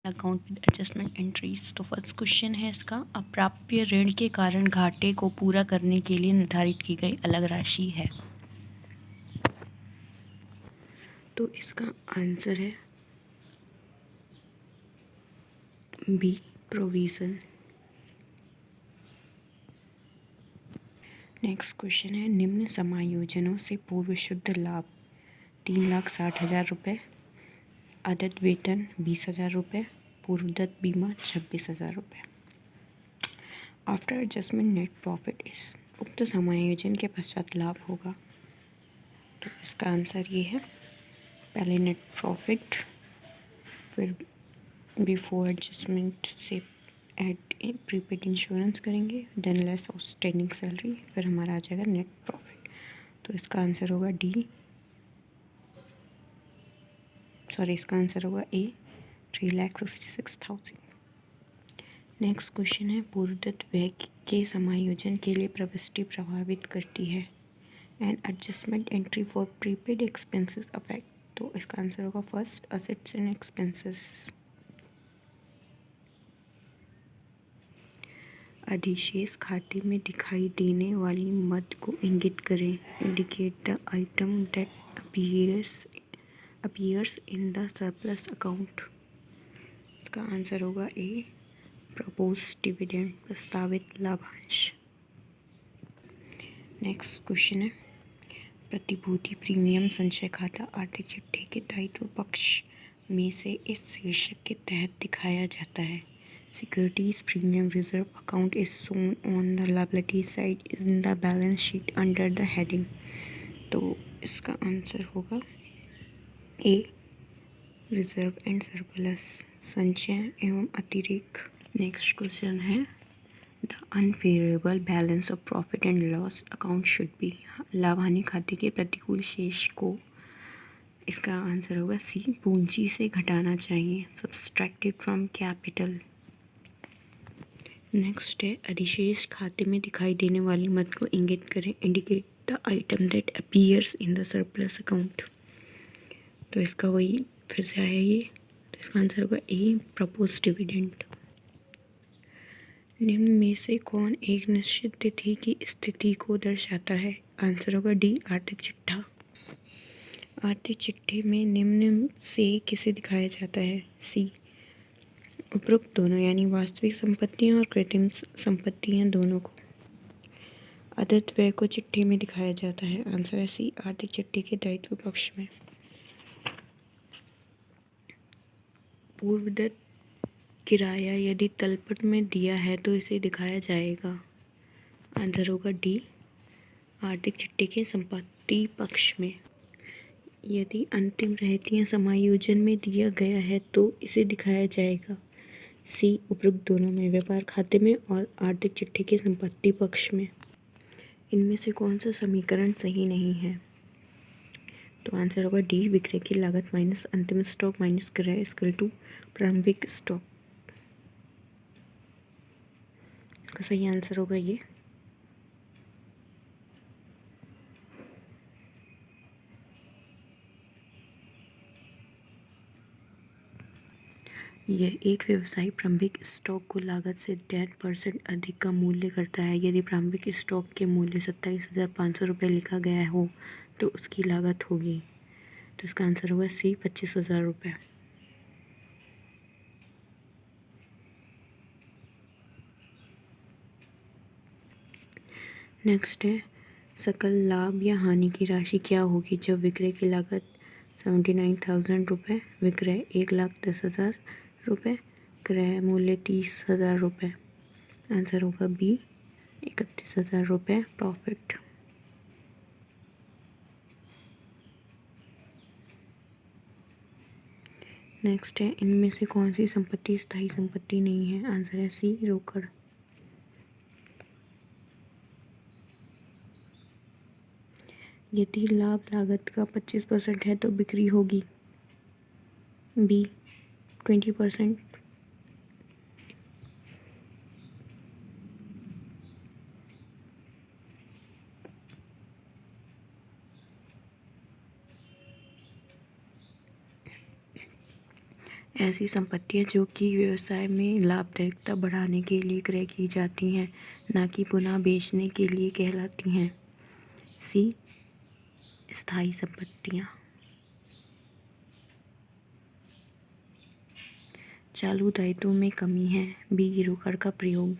Account with adjustment entries. तो first question है इसका, अप्राप्य ऋण के कारण घाटे को पूरा करने के लिए निर्धारित की गई अलग राशि है। तो इसका आंसर है बी, प्रोविज़न। नेक्स्ट क्वेश्चन है, निम्न समायोजनों से पूर्व शुद्ध लाभ 3,60,000 रुपये, आदत वेतन 20,000 रुपये, पूर्वदत्त बीमा 26,000 रुपये। आफ्टर एडजस्टमेंट नेट प्रॉफिट इस उक्त समायोजन के पश्चात लाभ होगा। तो इसका आंसर ये है, पहले नेट प्रॉफिट, फिर बिफोर एडजस्टमेंट से एड प्रीपेड इंश्योरेंस करेंगे, देन लेस आउटस्टैंडिंग सैलरी, फिर हमारा आ जाएगा नेट प्रॉफिट। तो इसका आंसर होगा इसका आंसर होगा ए, 3,66,000। नेक्स्ट क्वेश्चन है, पूर्वदत्त व्यय के समायोजन के लिए प्रविष्टि प्रभावित करती है। An adjustment entry for prepaid expenses affect. तो इसका आंसर होगा फर्स्ट, असेट्स एंड एक्सपेंसेस। अधिशेष खाते में दिखाई देने वाली मद को इंगित करें। Indicate the item that appears in the surplus account. इसका आंसर होगा ए, प्रपोज्ड डिविडेंड, प्रस्तावित लाभांश। नेक्स्ट क्वेश्चन है, प्रतिभूति प्रीमियम संचय खाता आर्थिक चिट्ठे के दायित्व पक्ष में से इस शीर्षक के तहत दिखाया जाता है। Securities premium reserve account is shown on the liability side in the balance sheet under the heading. तो इसका आंसर होगा ए, रिजर्व एंड सरप्लस, संचय एवं अतिरेक। नेक्स्ट क्वेश्चन है, the unfavourable balance of profit and loss account should be. लाभ हानि खाते के प्रतिकूल शेष को, इसका आंसर होगा सी, पूंजी से घटाना चाहिए, सब्सट्रैक्टेड फ्रॉम कैपिटल। नेक्स्ट है, अधिशेष खाते में दिखाई देने वाली मद को इंगित करें। Indicate the item that appears in the surplus account. तो इसका वही फिर से आया ये, तो इसका आंसर होगा ए, प्रपोज्ड डिविडेंड। निम्न में से कौन एक निश्चित तिथि की स्थिति को दर्शाता है। आंसर होगा डी, आर्थिक चिट्ठा। आर्थिक चिट्ठे में निम्न से किसे दिखाया जाता है। सी, उपरोक्त दोनों, यानी वास्तविक संपत्तियां और कृत्रिम संपत्तियां दोनों को। आदत व्यय को चिट्ठे में दिखाया जाता है। आंसर है सी, आर्थिक चिट्ठे के दायित्व पक्ष में। पूर्वदत्त किराया यदि तलपट में दिया है तो इसे दिखाया जाएगा। आंसर होगा डी, आर्थिक चिट्ठे के संपत्ति पक्ष में। यदि अंतिम रहतियां समायोजन में दिया गया है तो इसे दिखाया जाएगा। सी, उपरोक्त दोनों में, व्यापार खाते में और आर्थिक चिट्ठे के संपत्ति पक्ष में। इनमें से कौन सा समीकरण सही नहीं है। तो आंसर होगा डी, विक्रय की लागत माइनस अंतिम स्टॉक माइनस क्रय इक्वल टू प्रारंभिक स्टॉक। इसका सही आंसर होगा ये। यह एक व्यवसायी प्रारंभिक स्टॉक को लागत से 10% अधिक का मूल्य करता है। यदि प्रारंभिक स्टॉक के मूल्य 27,500 रुपये लिखा गया हो तो उसकी लागत होगी। तो इसका आंसर होगा सी, 25,000 रुपये। नेक्स्ट है, सकल लाभ या हानि की राशि क्या होगी जब विक्रय की लागत 79,000 रुपये, विक्रय 1,10,000 रुपये, क्रय मूल्य 30,000 रुपये। आंसर होगा बी, 31,000 रुपये प्रॉफिट। नेक्स्ट है, इनमें से कौन सी संपत्ति स्थायी संपत्ति नहीं है। आंसर है सी, रोकड़। यदि लाभ लागत का 25% है तो बिक्री होगी। बी, 20%। ऐसी संपत्तियां जो कि व्यवसाय में लाभदायकता बढ़ाने के लिए क्रय की जाती हैं, ना कि पुनः बेचने के लिए कहलाती हैं। सी, स्थायी संपत्तियां। चालू दायित्वों में कमी है। बी, रोकड़ का प्रयोग।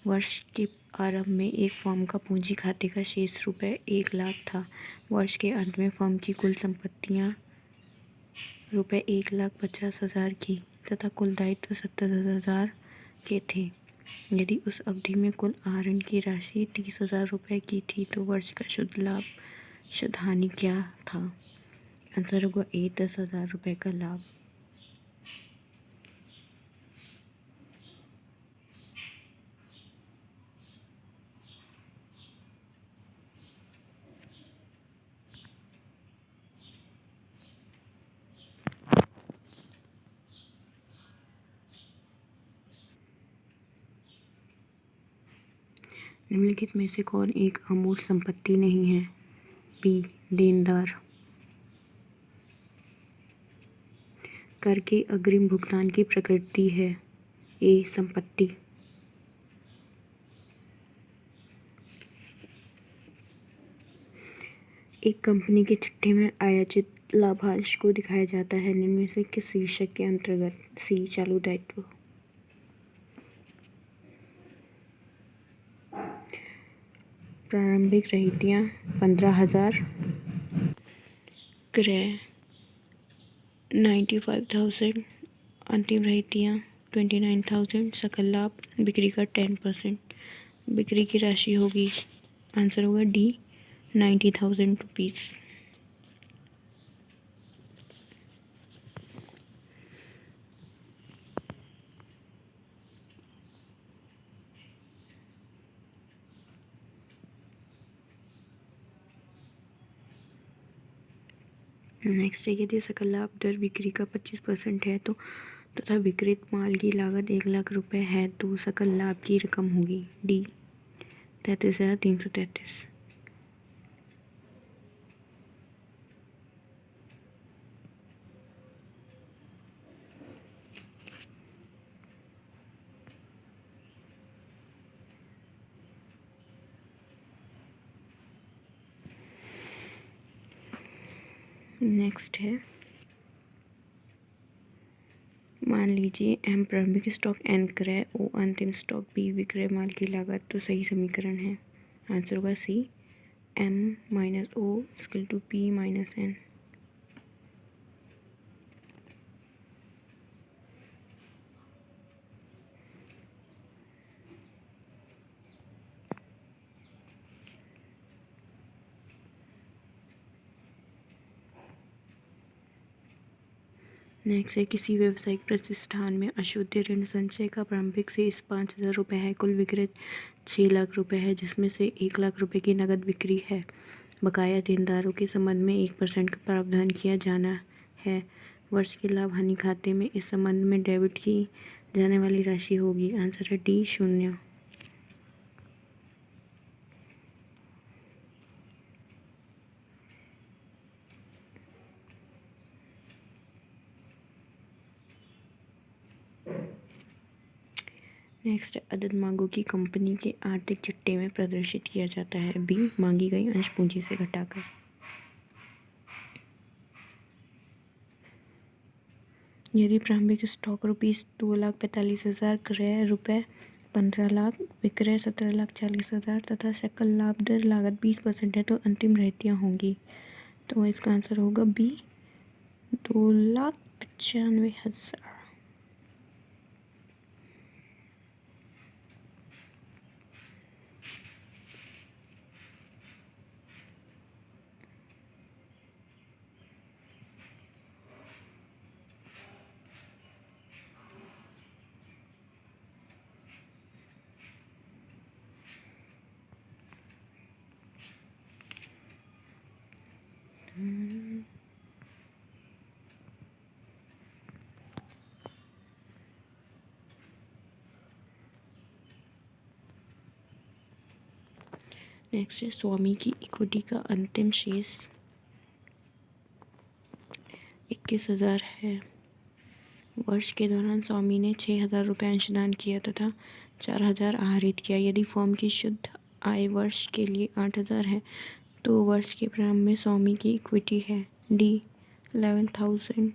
वर्ष के आरंभ में एक फर्म का पूंजी खाते का शेष ₹1,00,000 था। वर्ष के अंत में फर्म की कुल संपत्तियां ₹1,50,000 की तथा कुल दायित्व 70,000 के थे। यदि उस अवधि में कुल आहरण की राशि ₹30,000 की थी तो वर्ष का शुद्ध लाभ शुद्ध हानि क्या था? आंसर होगा ए, ₹10,000 का लाभ। निम्नलिखित में से कौन एक अमूर्त संपत्ति नहीं है? बी, देनदार। कर के अग्रिम भुगतान की प्रकृति है। ए, संपत्ति। एक कंपनी के चिट्ठे में आयातित लाभांश को दिखाया जाता है निम्न में से किस शीर्षक के अंतर्गत? सी, चालू दायित्व। प्रारंभिक रहतियाँ 15,000, क्रय 95,000, अंतिम रहतियाँ 29,000, सकल लाभ बिक्री का 10%। बिक्री की राशि होगी, आंसर होगा डी, ₹90,000। नेक्स्ट है, यदि सकल लाभ दर बिक्री का 25% है तो तथा विक्रयित माल की लागत ₹1,00,000 है तो सकल लाभ की रकम होगी। डी, 33,333। नेक्स्ट है, मान लीजिए एम प्रारंभिक स्टॉक, एन क्रय, ओ अंतिम स्टॉक, बी विक्रय माल की लागत। तो सही समीकरण है, आंसर होगा C, M minus O equal to P minus N. Next है, किसी व्यावसायिक प्रतिष्ठान में अशुद्ध ऋण संचय का प्रारंभिक शेष ₹5,000 है। कुल विक्रय ₹6,00,000 है जिसमें से ₹1,00,000 की नकद बिक्री है। बकाया देनदारों के संबंध में 1% का प्रावधान किया जाना है। वर्ष के लाभ हानि खाते में इस संबंध में डेबिट की जाने वाली राशि होगी, आंसर है डी, 0। नेक्स्ट, अदद मांगों की कंपनी के आर्थिक चिट्ठे में प्रदर्शित किया जाता है। बी, मांगी गई अंश पूंजी से घटाकर। यदि प्रारंभिक स्टॉक ₹2,45,000, क्रय ₹15,00,000, विक्रय ₹17,40,000 तथा सकल लाभ दर लागत 20% है तो अंतिम रहतियाँ होंगी। तो इसका आंसर होगा बी, 2,95,000। नेक्स्ट है, स्वामी की इक्विटी का अंतिम शेष 21,000 है। वर्ष के दौरान स्वामी ने 6,000 रुपये अंशदान किया तथा 4,000 आहरित किया। यदि फर्म की शुद्ध आय वर्ष के लिए 8,000 है तो वर्ष के प्रारंभ में स्वामी की इक्विटी है डी 11,000।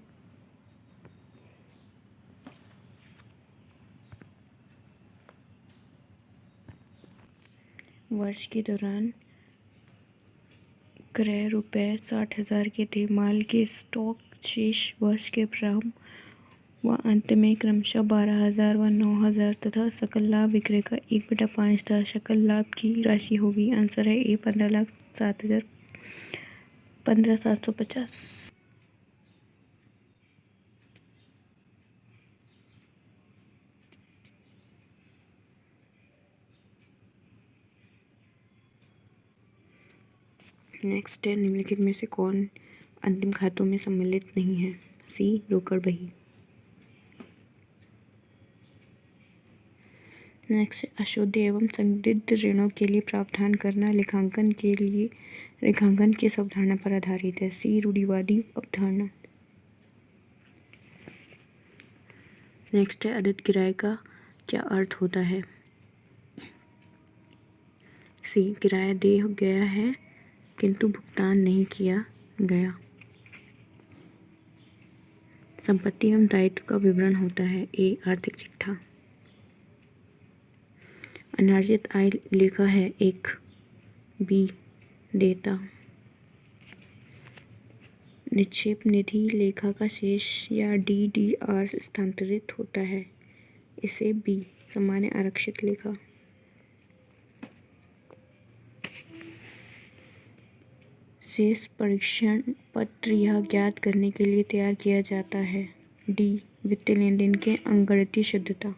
वर्ष के दौरान क्रय रुपये 60,000 के थे। माल के स्टॉक शेष वर्ष के प्रारंभ व अंत में क्रमशः 12,000 व 9,000 तथा सकल लाभ विक्रय का 1/5 था। सकल लाभ की राशि होगी। आंसर है ए 15,0750। नेक्स्ट है, निम्नलिखित में से कौन अंतिम खातों में सम्मिलित नहीं है? सी रोकड़ बही। नेक्स्ट, अशुद्ध एवं संदिग्ध ऋणों के लिए प्रावधान करना लेखांकन की इस अवधारणा पर आधारित है। सी रूढ़िवादी अवधारणा। नेक्स्ट है, अधिक किराए का क्या अर्थ होता है? सी किराया दे गया है किंतु भुगतान नहीं किया गया। संपत्ति एवं दायित्व का विवरण होता है। ए आर्थिक चिट्ठा। अनार्जित आय लेखा है। एक बी देयता। निक्षेप निधि लेखा का शेष या डीडीआर स्थानांतरित होता है। इसे बी सामान्य आरक्षित लेखा। शेष परीक्षण पत्र यह ज्ञात करने के लिए तैयार किया जाता है। डी वित्तीय लेन देन के अंकगणितीय शुद्धता।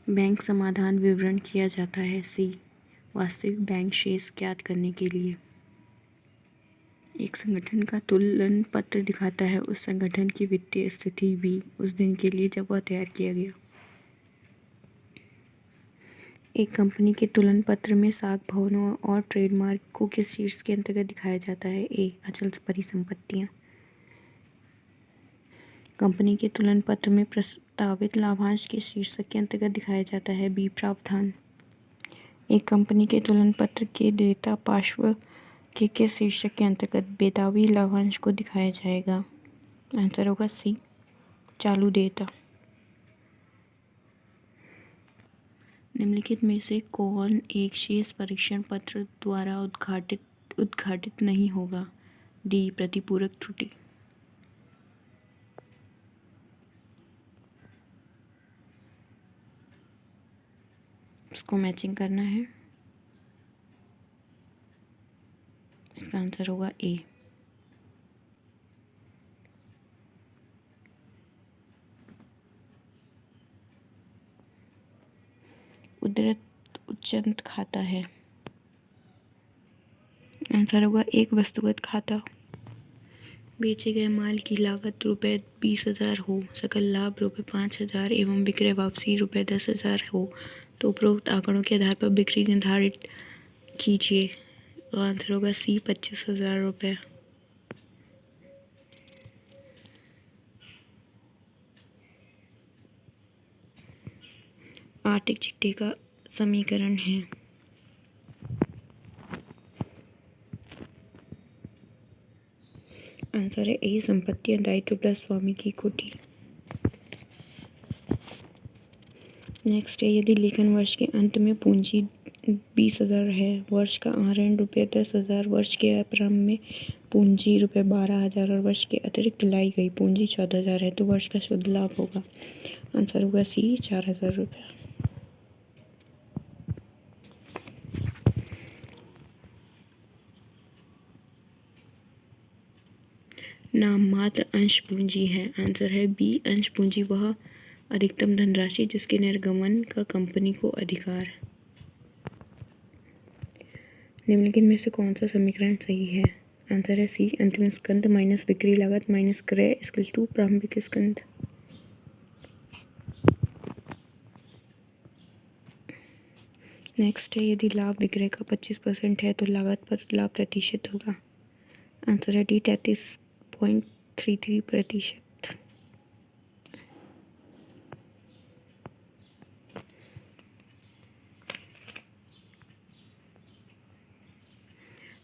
बैंक समाधान विवरण किया जाता है। सी वास्तविक बैंक शेष ज्ञात करने के लिए। एक संगठन का तुलन पत्र दिखाता है उस संगठन की वित्तीय स्थिति भी उस दिन के लिए जब वह तैयार किया गया। एक कंपनी के तुलन पत्र में साख भवनों और ट्रेडमार्क को किस शीर्ष के अंतर्गत दिखाया जाता है? ए अचल परिसंपत्तियां। कंपनी के तुलन पत्र में प्रस्तावित लाभांश के शीर्षक के अंतर्गत दिखाया जाता है। बी प्रावधान। एक कंपनी के तुलन पत्र के देयता पार्श्व के किस शीर्षक के अंतर्गत बेदावी लाभांश को दिखाया जाएगा? आंसर होगा सी चालू देयता। निम्नलिखित में से कौन एक शेष परीक्षण पत्र द्वारा उद्घाटित नहीं होगा? डी प्रतिपूरक त्रुटि। इसको मैचिंग करना है। इसका आंसर होगा ए। उद्धृत उच्चंत खाता है। आंसर होगा एक वस्तुगत खाता। बेचे गए माल की लागत रुपये 20,000 हो, सकल लाभ रुपये 5,000 एवं विक्रय वापसी रुपये 10,000 हो तो उपरोक्त आंकड़ों के आधार पर बिक्री निर्धारित कीजिए। तो आंसर होगा सी 25,000 रुपये। आर्थिक चिट्ठे का समीकरण है। आंसर है ए संपत्ति दायित्व प्लस स्वामी की इक्विटी। नेक्स्ट है, यदि लेखन वर्ष के अंत में पूंजी 20,000 है, वर्ष का आहरण रुपये 10,000, वर्ष के प्रारंभ में पूंजी रुपये 12,000 और वर्ष के अतिरिक्त लाई गई पूंजी 14,000 है तो वर्ष का शुद्ध लाभ होगा। आंसर होगा सी 4,000 रुपये। नाम मात्र अंश पूंजी है। आंसर है बी अंश पूंजी वह अधिकतम धनराशि जिसके निर्गमन का कंपनी को अधिकार है। निम्नलिखित में से कौन सा समीकरण सही है? आंसर है सी अंतिम स्कंद माइनस बिक्री लागत माइनस क्रय इक्वल टू प्रारंभिक स्कंद। नेक्स्ट है, यदि लाभ विक्रय का 25% है तो लागत पर लाभ प्रतिशत होगा। आंसर है डी 33.33%।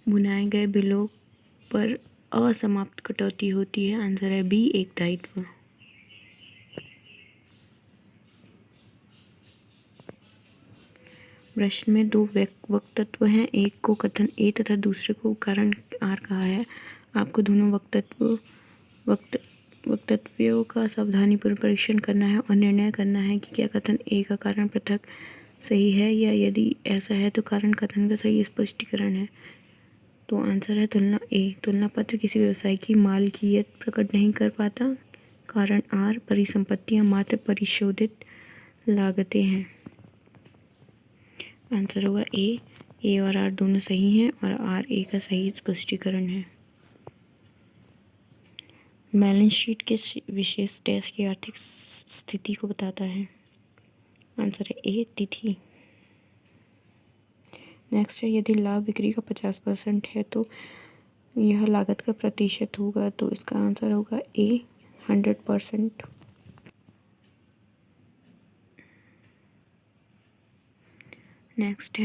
बुनाए गए बिलों पर असमाप्त कटौती होती है। आंसर है बी, एक दायित्व। प्रश्न में दो वक्तव्य हैं, एक को कथन ए तथा दूसरे को कारण आर कहा है। आपको दोनों वक्तव्यों का सावधानीपूर्वक परीक्षण करना है और निर्णय करना है कि क्या कथन ए का कारण पृथक सही है, या यदि ऐसा है तो कारण कथन का सही स्पष्टीकरण है। तो आंसर है तुलना ए। तुलना पत्र किसी व्यवसाय की मालकियत प्रकट नहीं कर पाता। कारण आर, परिसंपत्तियां मात्र परिशोधित लागतें हैं। आंसर होगा ए और आर दोनों सही हैं और आर ए का सही स्पष्टीकरण है। बैलेंस शीट किस विशेष डैश की आर्थिक स्थिति को बताता है। आंसर है ए, तिथि। नेक्स्ट है, यदि लाभ बिक्री का 50% है तो यह लागत का प्रतिशत होगा। तो इसका आंसर होगा ए, 100%। नेक्स्ट है,